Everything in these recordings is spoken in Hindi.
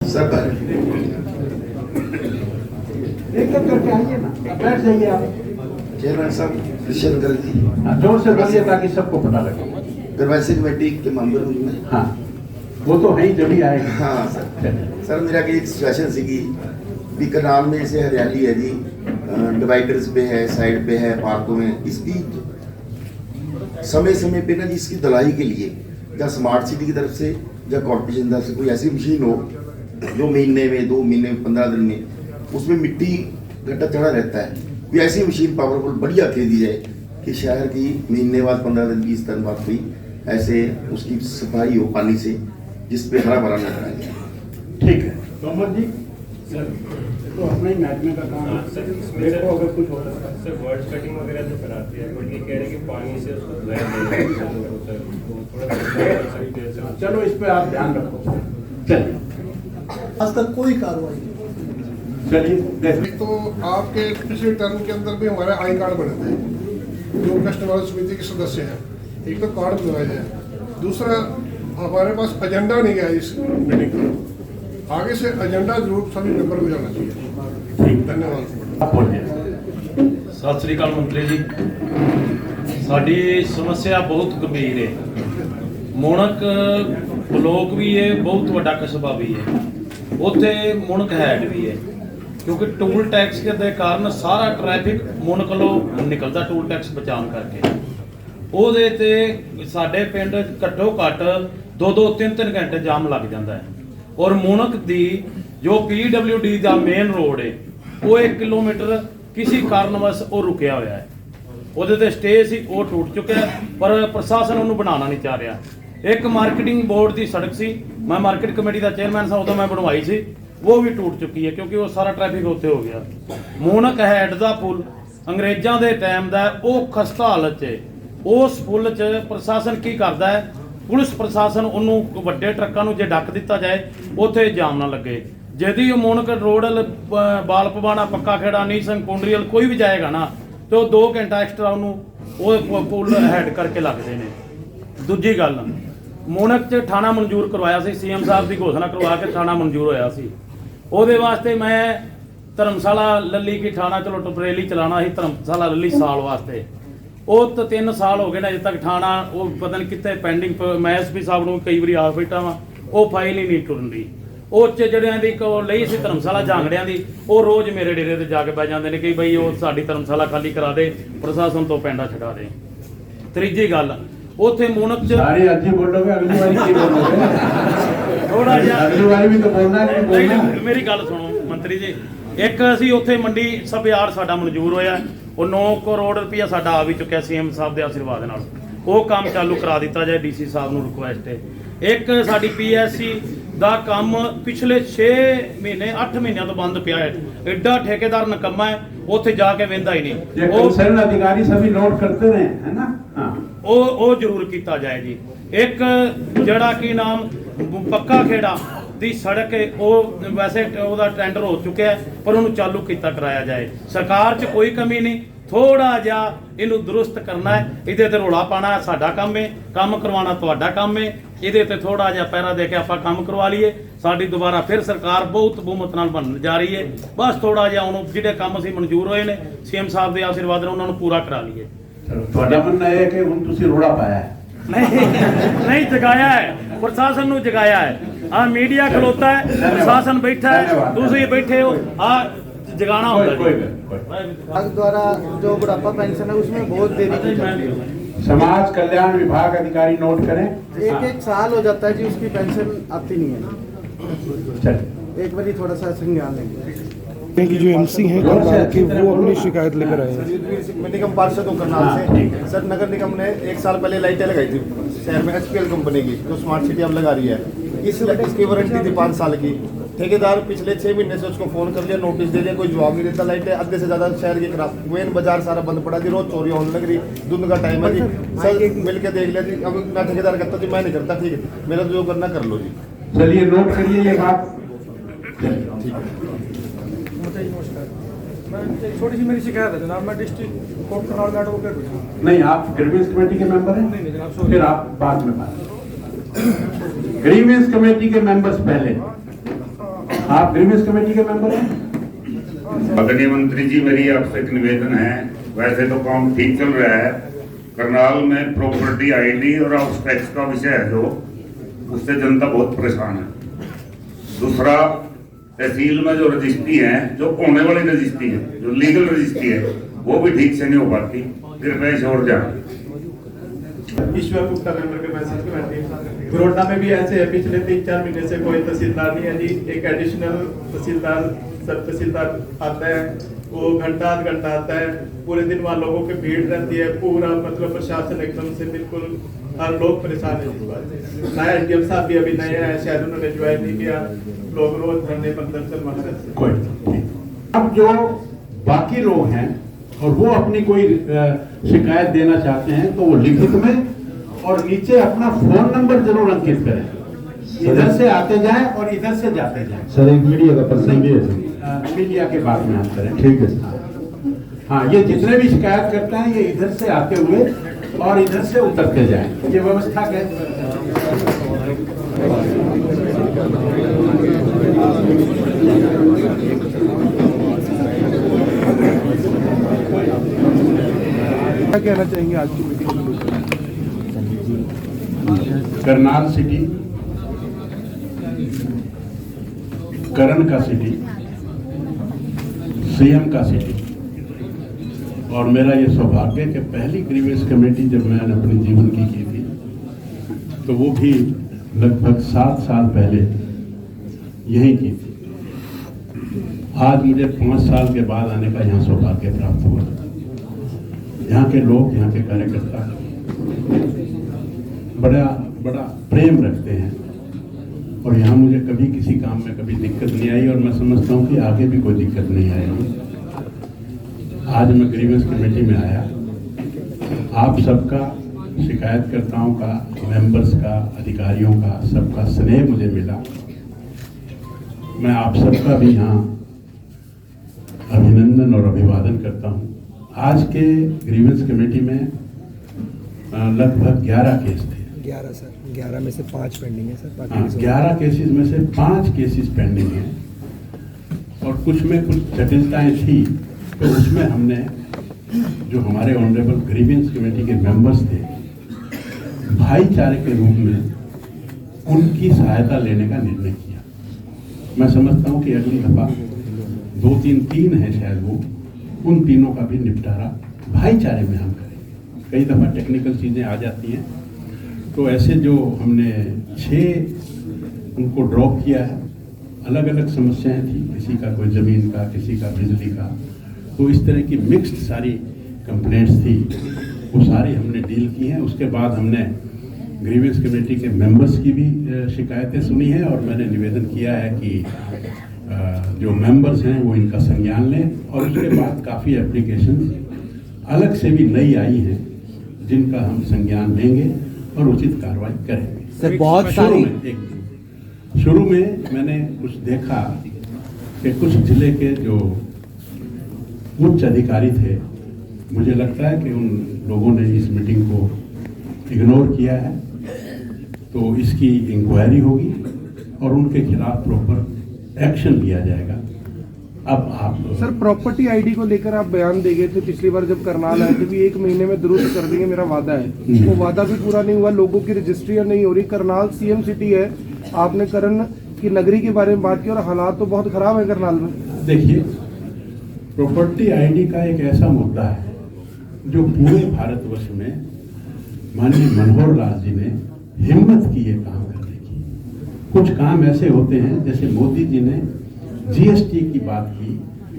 सब एक करके आइए ना, बैठ जाइए आप। चेयरमैन साहब कृष्ण जी, जोर से बोलिए ताकि सबको पता लगे। दरवाजे कमेटी के मेंबर हूँ मैं। हाँ, वो तो है ही, जब ही आएगा। हाँ सर मेरा एक सिचुएशन सी भी कनाल में ऐसे हरियाली है जी, डिवाइडर्स पे है, साइड पे है, पार्कों में, इसकी समय समय पे ना जी इसकी धुलाई के लिए या स्मार्ट सिटी की तरफ से या कॉर्पोरेशन की तरफ से कोई ऐसी मशीन हो जो महीने में, 2 महीने में, 15 दिन में उसमें मिट्टी गड्ढा चढ़ा रहता है, कोई ऐसी मशीन पावरफुल बढ़िया खरीदी जाए कि शहर की महीने बाद, 15 दिन, 20 दिन बाद कोई ऐसे उसकी सफाई हो पानी से, जिस पे हरा भरा नजर आए। ठीक है मोहम्मद जी, सर तो अपना ही महकमे का काम है। सर देखो अगर कुछ होता है सर वर्ड कटिंग वगैरह तो कराती है, बट ये कह रहे हैं कि पानी से उसको धुलाई नहीं होता। चलो इस पे आप ध्यान रखो। चलिए, आज तक कोई कार्रवाई नहीं। चलिए एक तो आपके पिछले टर्म के अंदर भी हमारे आई कार्ड बने थे, जो कस्टमर समिति के सदस्य हैं, एक तो कार्ड बनवाए हैं, दूसरा हमारे पास एजेंडा नहीं है इस मीटिंग का। आगे से एजेंडा जरूर सभी मेंबर को जाना चाहिए। ठीक, धन्यवाद। आप बोलिए। सत श्री अकाल मंत्री जी, साडी समस्या बहुत गंभीर है। मुणक ब्लॉक भी है, बहुत बड़ा कस्बा भी है, उत्थे मुणक हैड भी है, क्योंकि टूल टैक्स के कारण सारा ट्रैफिक मुणक लो निकलता, टूल टैक्स बचाने करके ਉਹਦੇ ਤੇ ਸਾਡੇ ਪਿੰਡ ਘੱਟੋ ਘੱਟ 2-2 3-3 ਘੰਟੇ ਜਾਮ ਲੱਗ ਜਾਂਦਾ ਹੈ। ਔਰ ਮੁਣਕ ਦੀ ਜੋ PWD ਦਾ ਮੇਨ ਰੋਡ ਹੈ ਉਹ 1 ਕਿਲੋਮੀਟਰ ਕਿਸੇ ਕਾਰਨਵਸ਼ ਉਹ ਰੁਕਿਆ ਹੋਇਆ ਹੈ, ਉਹਦੇ ਤੇ ਸਟੇ ਸੀ, ਉਹ ਟੁੱਟ ਚੁੱਕਿਆ, ਪਰ ਪ੍ਰਸ਼ਾਸਨ ਉਹਨੂੰ ਬਣਾਉਣਾ ਨਹੀਂ ਚਾਹ ਰਿਹਾ। ਇੱਕ ਮਾਰਕੀਟਿੰਗ ਬੋਰਡ ਦੀ ਸੜਕ ਸੀ, ਮੈਂ ਮਾਰਕੀਟ ਕਮੇਟੀ ਦਾ ਚੇਅਰਮੈਨ ਸਾਂ, ਉਦੋਂ ਮੈਂ ਬਣਵਾਈ ਸੀ, ਉਹ ਵੀ ਟੁੱਟ ਚੁੱਕੀ ਹੈ ਕਿਉਂਕਿ ਉਹ ਸਾਰਾ ਟ੍ਰੈਫਿਕ ਉੱਥੇ ਹੋ ਗਿਆ। ਮੁਣਕ ਹੈਡ ਦਾ ਪੁਲ ਅੰਗਰੇਜ਼ਾਂ ਦੇ ਟਾਈਮ ਦਾ, ਉਹ ਖਸਤਾ ਹਾਲਤ 'ਚ। ਉਸ ਪੁਲ 'ਚ ਪ੍ਰਸ਼ਾਸਨ ਕੀ ਕਰਦਾ ਹੈ, ਪੁਲਿਸ ਪ੍ਰਸ਼ਾਸਨ ਉਹਨੂੰ ਵੱਡੇ ਟਰੱਕਾਂ ਨੂੰ ਜੇ ਡੱਕ ਦਿੱਤਾ ਜਾਏ ਉੱਥੇ ਜਾਮ ਨਾ ਲੱਗੇ। ਜਦੀ ਉਹ ਮੁਣਕ ਰੋਡ ਬਾਲ ਪਵਾਣਾ, ਪੱਕਾ ਖੇੜਾ, ਨੀ ਸਿੰਘ ਕੁੰਡਰੀਅਲ ਕੋਈ ਵੀ ਜਾਏਗਾ ਨਾ ਤੇ ਉਹ 2 ਘੰਟਾ ਐਕਸਟਰਾ ਉਹਨੂੰ ਉਹ ਪੁਲ ਹੈਡ ਕਰਕੇ ਲੱਗਦੇ ਨੇ। ਦੂਜੀ ਗੱਲ, ਮੁਣਕ 'ਚ ਥਾਣਾ ਮਨਜ਼ੂਰ ਕਰਵਾਇਆ ਸੀ, CM ਸਾਹਿਬ ਦੀ ਘੋਸ਼ਣਾ ਕਰਵਾ ਕੇ ਥਾਣਾ ਮਨਜ਼ੂਰ ਹੋਇਆ ਸੀ। ਉਹਦੇ ਵਾਸਤੇ ਮੈਂ ਧਰਮਸ਼ਾਲਾ ਲੱਲੀ ਕੀ ਥਾਣਾ ਚਲੋ ਟਪਰੇਲੀ ਚਲਾਣਾ ਸੀ, ਧਰਮਸ਼ਾਲਾ ਲੱਲੀ ਸਾਲ ਵਾਸਤੇ। ਉਹ ਤਾਂ 3 ਸਾਲ ਹੋ ਗਏ ਨੇ, ਅਜੇ ਤੱਕ ਥਾਣਾ ਉਹ ਪਤਾ ਨਹੀਂ ਕਿੱਥੇ ਪੈਂਡਿੰਗ। ਮੈਂ SP ਸਾਹਿਬ ਨੂੰ ਕਈ ਵਾਰੀ ਆ ਬੈਠਾ ਵਾਂ, ਉਹ ਫਾਈਲ ਹੀ ਨਹੀਂ ਟੁਰਨ ਦੀ। ਉਹ 'ਚ ਜਿਹੜਿਆਂ ਦੀ ਲਈ ਸੀ ਧਰਮਸ਼ਾਲਾ ਜਾਂਗੜਿਆਂ ਦੀ, ਉਹ ਰੋਜ਼ ਮੇਰੇ ਡੇਰੇ ਤੇ ਜਾ ਕੇ ਬਹਿ ਜਾਂਦੇ ਨੇ ਕਿ ਬਈ ਉਹ ਸਾਡੀ ਧਰਮਸ਼ਾਲਾ ਖਾਲੀ ਕਰਾ ਦੇ, ਪ੍ਰਸ਼ਾਸਨ ਤੋਂ ਪੈਂਡਾ ਛਡਾ ਦੇ। ਤੀਜੀ ਗੱਲ, ਉੱਥੇ ਮੁਣਕ 'ਚ ਸਾਰੇ ਅੱਜ ਹੀ ਬੋਲੋਗੇ, ਅਗਲੀ ਵਾਰੀ ਕੀ ਬੋਲੋਗੇ? ਥੋੜਾ ਜਿਹਾ ਅਗਲੀ ਵਾਰੀ ਵੀ ਤਾਂ ਬੋਲਣਾ ਨਹੀਂ ਬੋਲਣਾ। ਮੇਰੀ ਗੱਲ ਸੁਣੋ ਮੰਤਰੀ ਜੀ, ਇੱਕ ਅਸੀਂ ਉੱਥੇ ਮੰਡੀ ਸਭਿਆਰ ਸਾਡਾ ਮਨਜ਼ੂਰ ਹੋਇਆ, ਉਹ 9 ਕਰੋੜ ਰੁਪਇਆ ਸਾਡਾ ਆ ਵੀ ਚੁੱਕਿਆ CM ਸਾਹਿਬ ਦੇ ਆਸ਼ੀਰਵਾਦ ਨਾਲ, ਉਹ ਕੰਮ ਚਾਲੂ ਕਰਾ ਦਿੱਤਾ ਜਾਏ। DC ਸਾਹਿਬ ਨੂੰ ਰਿਕੁਐਸਟ ਹੈ। ਇੱਕ ਸਾਡੀ PSC ਦਾ ਕੰਮ ਪਿਛਲੇ 6 ਮਹੀਨੇ 8 ਮਹੀਨਿਆਂ ਤੋਂ ਬੰਦ ਪਿਆ ਹੈ। ਐਡਾ ਠੇਕੇਦਾਰ ਨਕਮਾ ਹੈ, ਉੱਥੇ ਜਾ ਕੇ ਵੇਂਦਾ ਹੀ ਨਹੀਂ। ਉਹ ਕੰਸਰਨ ਅਧਿਕਾਰੀ ਸਭੀ ਨੋਟ ਕਰਤੇ ਰਹੇ ਹੈ ਨਾ। ਹਾਂ, ਉਹ ਜ਼ਰੂਰ ਕੀਤਾ ਜਾਏ ਜੀ। ਇੱਕ ਜਿਹੜਾ ਕੀ ਨਾਮ ਪੱਕਾ ਖੇੜਾ ਦੀ ਸੜਕ ਹੈ, ਉਹ ਵੈਸੇ ਉਹਦਾ ਟੈਂਡਰ ਹੋ ਚੁੱਕਿਆ ਪਰ ਉਹਨੂੰ ਚਾਲੂ ਕੀਤਾ ਕਰਾਇਆ ਜਾਏ। ਸਰਕਾਰ 'ਚ ਕੋਈ ਕਮੀ ਨਹੀਂ, ਥੋੜਾ ਜਿਹਾ ਇਹਨੂੰ ਦਰੁਸਤ ਕਰਨਾ ਹੈ। ਇਹਦੇ ਤੇ ਰੋਲਾ ਪਾਣਾ ਸਾਡਾ ਕੰਮ ਹੈ, ਕੰਮ ਕਰਵਾਉਣਾ ਤੁਹਾਡਾ ਕੰਮ ਹੈ। ਇਹਦੇ ਤੇ ਥੋੜਾ ਜਿਹਾ ਪੈਰਾ ਦੇ ਕੇ ਆਪਾਂ ਕੰਮ ਕਰਵਾ ਲਈਏ। ਸਾਡੀ ਦੁਬਾਰਾ ਫਿਰ ਸਰਕਾਰ ਬਹੁਤ ਬਹੁਮਤ ਨਾਲ ਬਣਨ ਜਾ ਰਹੀ ਹੈ। ਬਸ ਥੋੜਾ ਜਿਹਾ ਉਹਨੂੰ ਜਿਹੜੇ ਕੰਮ ਅਸੀਂ ਮਨਜ਼ੂਰ ਹੋਏ ਨੇ CM ਸਾਹਿਬ ਦੇ ਆਸ਼ੀਰਵਾਦ ਨਾਲ ਉਹਨਾਂ ਨੂੰ ਪੂਰਾ ਕਰਾ ਲਈਏ। ਤੁਹਾਡਾ ਮੰਨਣਾ ਇਹ ਹੈ ਕਿ ਹੁਣ ਤੁਸੀਂ ਰੋੜਾ ਪਾਇਆ ਹੈ? नहीं जगाया है, प्रशासन ਨੂੰ जगाया है। आ मीडिया खलोता है, प्रशासन बैठा है, दूसरे बैठे हो, आ जगाना होगा। विभाग द्वारा जो बुढ़ापा पेंशन है उसमें बहुत देरी की जाती है। समाज कल्याण विभाग अधिकारी नोट करें, 1 साल हो जाता है जी, उसकी पेंशन आती नहीं है। चलिए एक बार थोड़ा सा संज्ञान लेंगे की जो MC हैं करनाल के, वो अपनी शिकायत लेकर आए हैं। मैं निगम पार्षद हूँ करनाल से। सर नगर निगम ने 1 साल पहले लाइटें लगाई थी शहर में, HPL कंपनी की, जो स्मार्ट सिटी अब लगा रही है। इसकी वारंटी थी 5 साल की। ठेकेदार पिछले 6 महीने से उसको फोन कर लिया, नोटिस दे दिया, कोई जवाब नहीं देता। लाइटें आधे से ज्यादा शहर के खराब, मेन बाजार सारा बंद पड़ा जी, रोज चोरी होने लग रही, धुंध का टाइम है जी। सर मिल के देख लिया जी, अब मैं ठेकेदार कहता जी मैं नहीं करता, ठीक है मेरा जो करना कर लो जी। चलिए नोट करिए ये बात। छोटी सी मेरी शिकायत है जनाब, मैं डिस्ट्रिक्ट कोर्ट करनाल का एडवोकेट हूँ। नहीं, आप ग्रीवेंस कमेटी के मेंबर हैं? नहीं जनाब, सॉरी। फिर आप बाद में बात। ग्रीवेंस कमेटी के मेंबर्स पहले। आप ग्रीवेंस कमेटी के मेंबर हैं? माननीय मंत्री जी, मेरी आपसे एक निवेदन है। वैसे तो काम ठीक चल रहा है, करनाल में प्रॉपर्टी आईडी और हाउस टैक्स का विषय है जो, उससे जनता बहुत परेशान है। दूसरा, तहसील में जो रजिस्ट्री है, जो होने वाली रजिस्ट्री है, जो लीगल रजिस्ट्री है, वो भी ठीक से नहीं हो पाती। कृपया छोड़ जाए। ईश्वर गुप्ता मेंबर के मैसेज कमेटी। बड़ौदा में भी ऐसे है, पिछले 3-4 महीने से कोई तहसीलदार नहीं है जी। एक एडिशनल तहसीलदार, सब तहसीलदार आता है, वो घंटा आध घंटा आता है, पूरे दिन वहाँ लोगों की भीड़ रहती है। पूरा मतलब प्रशासन एकदम से बिल्कुल हर लोग परेशान है इस बात से। नया एडीएम साहब भी अभी नए हैं, शायद उन्होंने ज्वाइन नहीं किया। लोग रोज धरने पर दर्शन मांग रहे हैं। अब जो बाकी लोग हैं और वो अपनी कोई शिकायत देना चाहते हैं तो वो लिखित में और नीचे अपना फोन नंबर जरूर अंकित करें। इधर से आते जाएं और इधर से जाते जाएं। सर एक मीडिया का प्रसंग भी है मीडिया के बाद में हम करें। ठीक है सर। हाँ, ये जितने भी शिकायत करते हैं ये इधर से आते हुए और इधर से उतरते जाएं। ये व्यवस्था कैसे? क्या कहना चाहेंगे आज की मीटिंग में? करनाल सिटी, करण का सिटी, सीएम का सिटी, और मेरा ये सौभाग्य कि पहली ग्रीवेंस कमेटी जब मैंने अपने जीवन की थी तो वो भी लगभग 7 साल पहले यहीं की थी। आज मुझे 5 साल के बाद आने का यहाँ सौभाग्य प्राप्त हुआ। यहाँ के लोग, यहाँ के कार्यकर्ता बड़ा बड़ा प्रेम रखते हैं और यहाँ मुझे कभी किसी काम में कभी दिक्कत नहीं आई और मैं समझता हूँ कि आगे भी कोई दिक्कत नहीं आएगी। आज मैं ग्रीवेंस कमेटी में आया, आप सबका, शिकायतकर्ताओं का, मेंबर्स का, अधिकारियों का, सबका स्नेह मुझे मिला। मैं आप सबका भी यहाँ अभिनंदन और अभिवादन करता हूँ। आज के ग्रीवेंस कमेटी में लगभग 11 केस थे। 11 सर, 11 में से 5 पेंडिंग है सर। हाँ, 11 केसेस में से 5 केसेस पेंडिंग हैं और कुछ में कुछ जटिलताएं थी, तो उसमें हमने जो हमारे ऑनरेबल ग्रीवेंस कमेटी के मेंबर्स थे, भाईचारे के रूप में उनकी सहायता लेने का निर्णय किया। मैं समझता हूँ कि अगली दफा 2-3 हैं शायद, वो उन तीनों का भी निपटारा भाईचारे में हम करें। कई दफ़ा टेक्निकल चीज़ें आ जाती हैं, तो ऐसे जो हमने 6 उनको ड्रॉप किया है। अलग अलग समस्याएं थी, किसी का कोई ज़मीन का, किसी का बिजली का, तो इस तरह की मिक्स्ड सारी कंप्लेंट्स थी, वो सारी हमने डील की हैं। उसके बाद हमने ग्रीवेंस कमेटी के मेंबर्स की भी शिकायतें सुनी हैं और मैंने निवेदन किया है कि जो मेंबर्स हैं वो इनका संज्ञान लें और उसके बाद काफ़ी एप्लीकेशंस अलग से भी नई आई हैं जिनका हम संज्ञान लेंगे और उचित कार्रवाई करेंगे। सर बहुत सारी शुरू में मैंने कुछ देखा कि कुछ जिले के जो उच्च अधिकारी थे, मुझे लगता है कि उन लोगों ने इस मीटिंग को इग्नोर किया है, तो इसकी इंक्वायरी होगी और उनके खिलाफ प्रॉपर एक्शन लिया जाएगा। अब आप सर प्रॉपर्टी आईडी को लेकर आप बयान दे गए थे पिछली बार जब करनाल आए थे भी 1 महीने में दुरुस्त कर देंगे, मेरा वादा है। वो वादा भी पूरा नहीं हुआ, लोगों की रजिस्ट्रियां नहीं हो रही। करनाल सीएम सिटी है, आपने करण की नगरी के बारे में बात की और हालात तो बहुत खराब है करनाल में। देखिए, प्रॉपर्टी आईडी का एक ऐसा मुद्दा है जो पूरे भारतवर्ष में माननीय मनोहर लाल जी ने हिम्मत की ये काम करने की। कुछ काम ऐसे होते हैं, जैसे मोदी जी ने जीएसटी की बात की,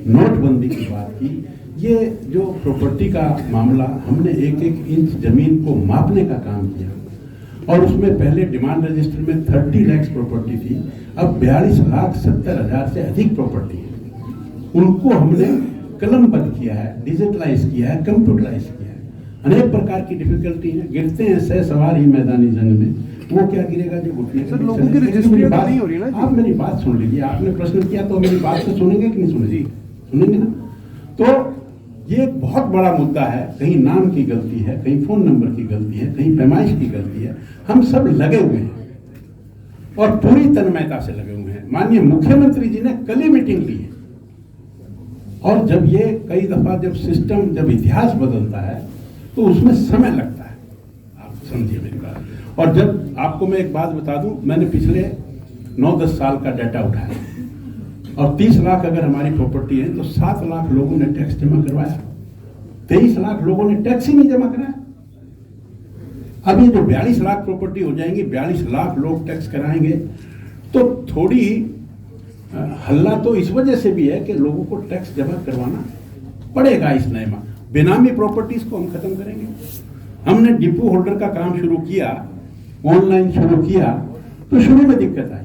नोटबंदी की बात की, ये जो प्रॉपर्टी का मामला, हमने 1-1 इंच जमीन को मापने का काम किया और उसमें पहले डिमांड रजिस्टर में 30 लाख प्रॉपर्टी थी, अब 42,70,000 से अधिक प्रॉपर्टी है। उनको हमने कलमबद्ध किया है, डिजिटलाइज किया है, कंप्यूटराइज किया है। अनेक प्रकार की डिफिकल्टी है, गिरते हैं सह सवार ही मैदानी जंग में, वो क्या गिरेगा जो घुटने। सर लोगों की रजिस्ट्री नहीं हो रही ना। आप मेरी बात सुन लीजिए, आपने प्रश्न किया तो मेरी बात तो सुनेंगे कि नहीं सुनेंगे? सुनेंगे ना। तो ये एक बहुत बड़ा मुद्दा है, कहीं नाम की गलती है, कहीं फोन नंबर की गलती है, कहीं पैमाइश की गलती है। हम सब लगे हुए हैं और पूरी तन्मयता से लगे हुए हैं। माननीय मुख्यमंत्री जी ने कल ही मीटिंग ली है, और जब ये कई दफा जब सिस्टम, जब इतिहास बदलता है तो उसमें समय लगता है, आप समझिए मेरी बात। और जब आपको मैं एक बात बता दूं, मैंने पिछले 9-10 साल का डाटा उठाया, और 30 लाख अगर हमारी प्रॉपर्टी है तो 7 लाख लोगों ने टैक्स जमा करवाया, 23 लाख लोगों ने टैक्स ही नहीं जमा कराया। अब ये जो 42 लाख प्रॉपर्टी हो जाएंगी, 42 लाख लोग टैक्स कराएंगे, तो थोड़ी हल्ला तो इस वजह से भी है कि लोगों को टैक्स जमा करवाना पड़ेगा। इस नए में बेनामी प्रॉपर्टीज को हम खत्म करेंगे। हमने डिपो होल्डर का काम शुरू किया, ऑनलाइन शुरू किया, तो शुरू में दिक्कत आई।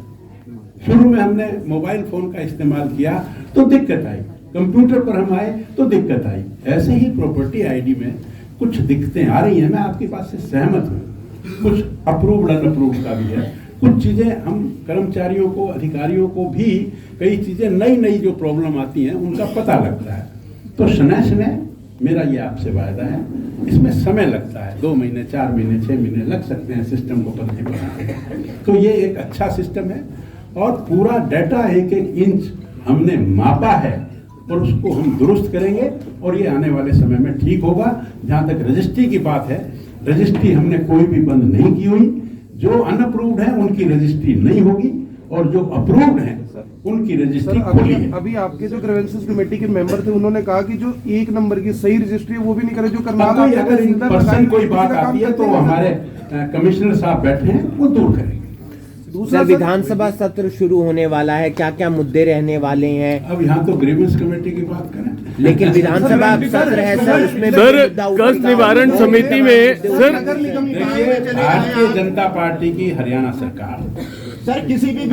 शुरू में हमने मोबाइल फोन का इस्तेमाल किया तो दिक्कत आई, कंप्यूटर पर हम आए तो दिक्कत आई। ऐसे ही प्रॉपर्टी आईडी में कुछ दिक्कतें आ रही हैं, मैं आपकी बात से सहमत हूँ। कुछ अप्रूव्ड अनअप्रूव्ड का भी है, कुछ चीजें हम कर्मचारियों को, अधिकारियों को भी कई चीजें नई नई जो प्रॉब्लम आती हैं उनका पता लगता है। तो शनय मेरा ये आपसे वायदा है, इसमें समय लगता है, 2 महीने, 4 महीने, 6 महीने लग सकते हैं सिस्टम को पद्धति बनाने। तो ये एक अच्छा सिस्टम है, और पूरा डाटा 1-1 इंच हमने मापा है, और उसको हम दुरुस्त करेंगे, और ये आने वाले समय में ठीक होगा। जहाँ तक रजिस्ट्री की बात है, रजिस्ट्री हमने कोई भी बंद नहीं की हुई। जो अनअप्रूव्ड है उनकी रजिस्ट्री नहीं होगी, और जो अप्रूव्ड है उनकी रजिस्ट्री खुली है। अभी आपके जो ग्रीवेंसेस कमेटी के मेंबर थे, उन्होंने कहा कि जो 1 नंबर की सही रजिस्ट्री है वो भी नहीं करे, जो करनाल अगर इन पर्सन कोई बात आती है तो हमारे कमिश्नर साहब बैठे हैं, वो दूर करेंगे। दूसरा, विधानसभा सत्र शुरू होने वाला है, क्या क्या मुद्दे रहने वाले हैं? अब यहाँ तो ग्रीवेंस कमेटी की बात करें, लेकिन विधानसभा सत्र है सर, उसमें सर कष्ट निवारण समिति में सर भारतीय जनता पार्टी की हरियाणा सरकार सर किसी भी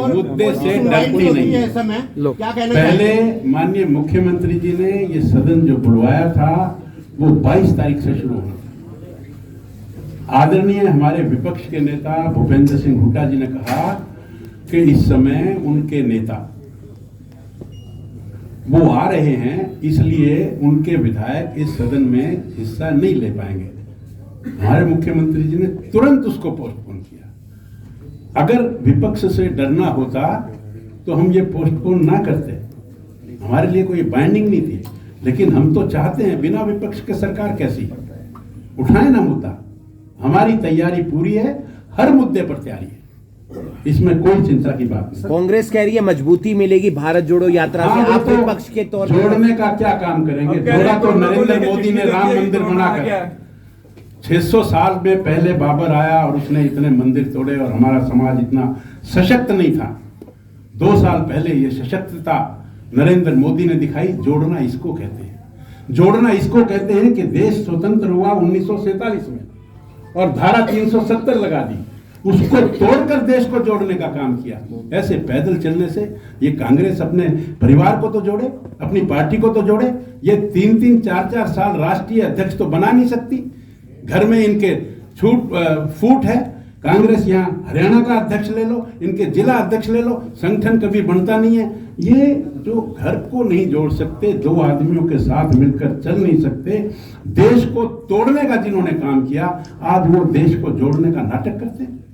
मुद्दे से डरती नहीं है। क्या कहना पहले माननीय मुख्यमंत्री जी ने ये सदन जो बुलवाया था वो 22 तारीख से शुरू होना था। आदरणीय हमारे विपक्ष के नेता भूपेंद्र सिंह हुड्डा जी ने कहा कि इस समय उनके नेता वो आ रहे हैं, इसलिए उनके विधायक इस सदन में हिस्सा नहीं ले पाएंगे। हमारे मुख्यमंत्री जी ने तुरंत उसको पोस्टपोन किया। अगर विपक्ष से डरना होता तो हम ये पोस्टपोन ना करते, हमारे लिए कोई बाइंडिंग नहीं थी। लेकिन हम तो चाहते हैं बिना विपक्ष के सरकार कैसी, उठाए ना मुद्दा। हमारी तैयारी पूरी है, हर मुद्दे पर तैयारी है, इसमें कोई चिंता की बात नहीं। कांग्रेस कह रही है मजबूती मिलेगी भारत जोड़ो यात्रा से, आप विपक्ष के तौर पर जोड़ने का क्या काम करेंगे? जोड़ा तो नरेंद्र मोदी ने राम मंदिर बनाकर। 600 साल में पहले बाबर आया और उसने इतने मंदिर तोड़े, और हमारा समाज इतना सशक्त नहीं था। 2 साल पहले ये सशक्तता नरेंद्र मोदी ने दिखाई। जोड़ना इसको कहते हैं, जोड़ना इसको कहते हैं कि देश स्वतंत्र हुआ 1947 में, और धारा 370 लगा दी, उसको तोड़कर देश को जोड़ने का काम किया। ऐसे पैदल चलने से ये कांग्रेस अपने परिवार को तो जोड़े, अपनी पार्टी को तो जोड़े। ये 3-3, 4-4 साल राष्ट्रीय अध्यक्ष तो बना नहीं सकती, घर में इनके फूट है। कांग्रेस यहाँ हरियाणा का अध्यक्ष ले लो, इनके जिला अध्यक्ष ले लो, संगठन कभी बनता नहीं है। ये जो घर को नहीं जोड़ सकते, 2 आदमियों के साथ मिलकर चल नहीं सकते, देश को तोड़ने का जिन्होंने काम किया, आज वो देश को जोड़ने का नाटक करते हैं।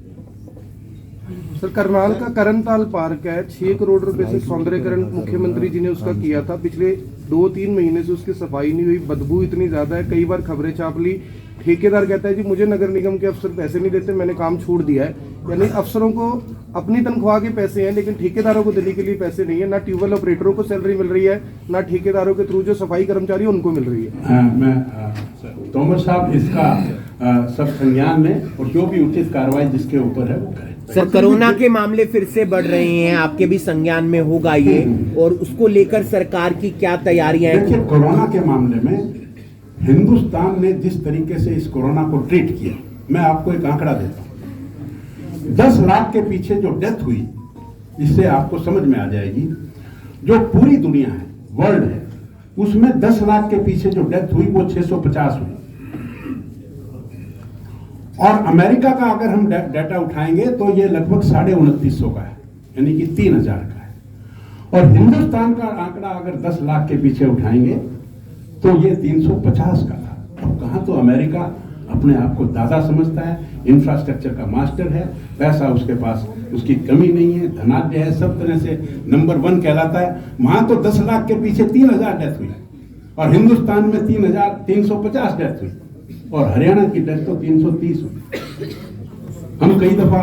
सर, करनाल का करनताल पार्क है, 6 करोड़ रुपए से सौंदर्यकरण मुख्यमंत्री जी ने उसका किया था। पिछले 2-3 महीने से उसकी सफाई नहीं हुई, बदबू इतनी ज्यादा है, कई बार खबरें छाप ली। ठेकेदार कहता है जी मुझे नगर निगम के अफसर पैसे नहीं देते, मैंने काम छोड़ दिया है। यानी अफसरों को अपनी तनख्वाह के पैसे हैं, लेकिन ठेकेदारों को देने के लिए पैसे नहीं है। ना ट्यूबवेल ऑपरेटरों को सैलरी मिल रही है, ना ठेकेदारों के थ्रू जो सफाई कर्मचारी उनको मिल रही है। मैं तोमर साहब इसका सब संज्ञान में, और जो भी उचित कार्रवाई जिसके ऊपर है वो करें। सर, कोरोना के मामले फिर से बढ़ रहे हैं, आपके भी संज्ञान में होगा ये, और उसको लेकर सरकार की क्या तैयारियां हैं? देखिए, कोरोना के मामले में हिंदुस्तान ने जिस तरीके से इस कोरोना को ट्रीट किया, मैं आपको एक आंकड़ा देता हूं। 10 लाख के पीछे जो डेथ हुई, इससे आपको समझ में आ जाएगी, जो पूरी दुनिया है, वर्ल्ड है, उसमें 10 लाख के पीछे जो डेथ हुई वो 650 हुई। और अमेरिका का अगर हम डाटा उठाएंगे तो ये लगभग 2950 का है, यानी कि 3000 का है। और हिंदुस्तान का आंकड़ा अगर 10 लाख के पीछे उठाएंगे तो ये 350 का था। अब कहाँ तो अमेरिका अपने आप को दादा समझता है, इंफ्रास्ट्रक्चर का मास्टर है, पैसा उसके पास उसकी कमी नहीं है, धनाढ्य है, सब तरह से नंबर 1 कहलाता है। वहां तो 10 लाख के पीछे 3000 डेथ हुई और हिंदुस्तान में 3350 डेथ हुई और हरियाणा की डेथ तो 330 हुई। हम कई दफा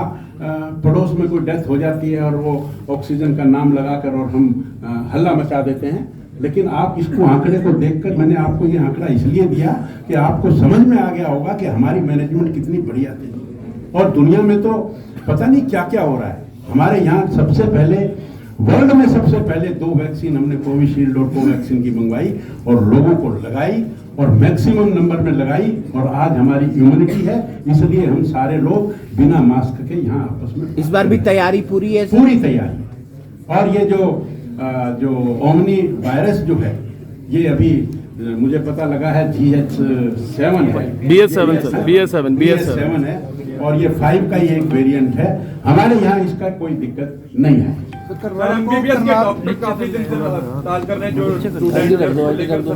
पड़ोस में कोई डेथ हो जाती है और वो ऑक्सीजन का नाम लगाकर और हम हल्ला मचा देते हैं, लेकिन आप इसको आंकड़े को देखकर, मैंने आपको ये आंकड़ा इसलिए दिया कि आपको समझ में आ गया होगा कि हमारी मैनेजमेंट कितनी बढ़िया थी। और दुनिया में तो पता नहीं क्या क्या हो रहा है। हमारे यहाँ सबसे पहले, वर्ल्ड में सबसे पहले 2 वैक्सीन हमने कोविशील्ड और कोवैक्सीन की मंगवाई और लोगों को लगाई और मैक्सिमम नंबर में लगाई और आज हमारी इम्यूनिटी है, इसलिए हम सारे लोग बिना मास्क के यहाँ आपस में। इस बार भी तैयारी पूरी है? पूरी तैयारी। और ये जो ओमनी वायरस जो है, ये अभी मुझे पता लगा है GH7 है, BS7 है और ये 5 का ही एक वेरिएंट है। हमारे यहाँ इसका कोई दिक्कत नहीं है।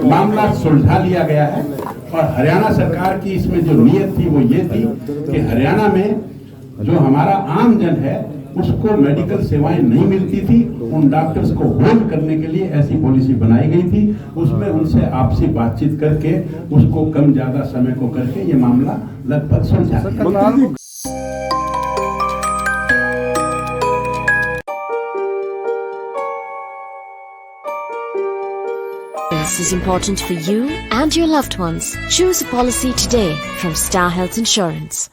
मामला सुलझा लिया गया है और हरियाणा सरकार की इसमें जो नीयत थी वो ये थी कि हरियाणा में जो हमारा आम जन है उसको मेडिकल सेवाएं नहीं मिलती थी, उन डॉक्टर्स को होल्ड करने के लिए ऐसी पॉलिसी बनाई गई थी। उसमें उनसे आपसी बातचीत करके उसको कम ज्यादा समय को करके ये मामला लगभग सुलझा गया। This is important for you and your loved ones. Choose a policy today from Star Health Insurance.